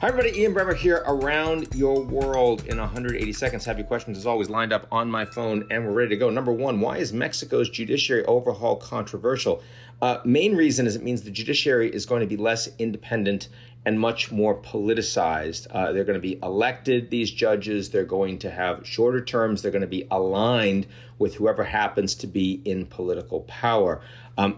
Hi, everybody. Ian Bremmer here, around your world in 180 seconds. Have your questions, as always, lined up on my phone, and we're ready to go. Number one, why is Mexico's judiciary overhaul controversial? Main reason is it means the judiciary is going to be less independent and much more politicized. They're going to be elected, these judges. They're going to have shorter terms. They're going to be aligned with whoever happens to be in political power.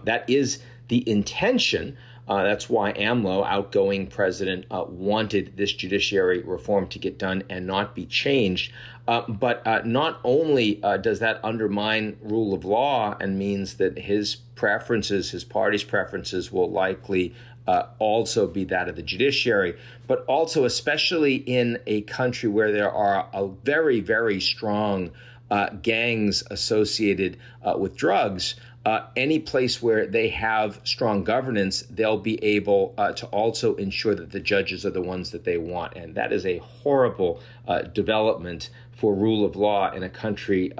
That is the intention. That's why AMLO, outgoing president, wanted this judiciary reform to get done and not be changed. But not only does that undermine rule of law and means that his preferences, his party's preferences, will likely also be that of the judiciary, but also, especially in a country where there are a very, very strong gangs associated with drugs, any place where they have strong governance, they'll be able to also ensure that the judges are the ones that they want. And that is a horrible development for rule of law in a country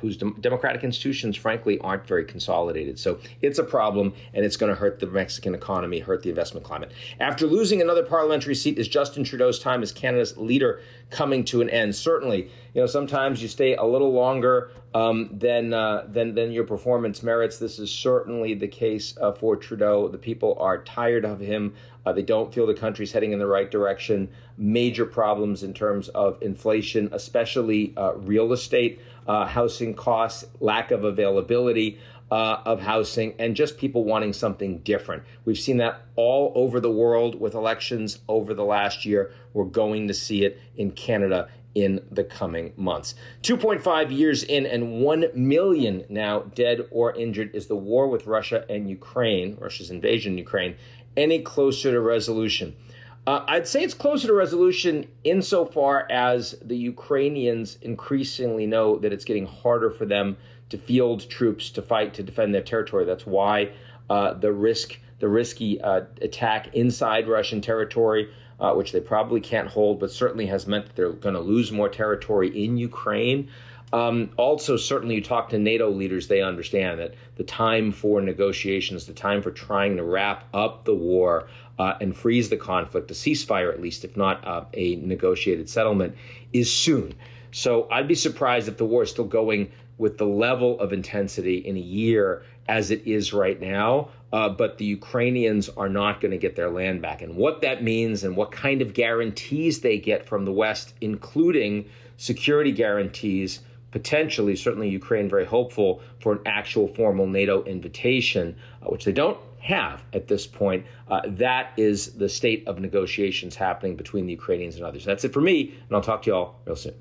whose democratic institutions, frankly, aren't very consolidated. So it's a problem, and it's going to hurt the Mexican economy, hurt the investment climate. After losing another parliamentary seat, is Justin Trudeau's time as Canada's leader coming to an end? Certainly, sometimes you stay a little longer than your performance merits. This is certainly the case for Trudeau. The people are tired of him. They don't feel the country's heading in the right direction. Major problems in terms of inflation, especially real estate, housing costs, lack of availability of housing, and just people wanting something different. We've seen that all over the world with elections over the last year. We're going to see it in Canada in the coming months. 2.5 years in and 1 million now dead or injured. Is the war with Russia and Ukraine, Russia's invasion of Ukraine, any closer to resolution? I'd say it's closer to resolution insofar as the Ukrainians increasingly know that it's getting harder for them to field troops to fight to defend their territory. That's why the risky attack inside Russian territory, which they probably can't hold, but certainly has meant that they're going to lose more territory in Ukraine. Also, certainly you talk to NATO leaders, they understand that the time for negotiations, the time for trying to wrap up the war and freeze the conflict, a ceasefire at least, if not a negotiated settlement, is soon. So I'd be surprised if the war is still going with the level of intensity in a year as it is right now. But the Ukrainians are not going to get their land back. And what that means and what kind of guarantees they get from the West, including security guarantees, potentially, certainly Ukraine very hopeful for an actual formal NATO invitation, which they don't have at this point. That is the state of negotiations happening between the Ukrainians and others. That's it for me, and I'll talk to you all real soon.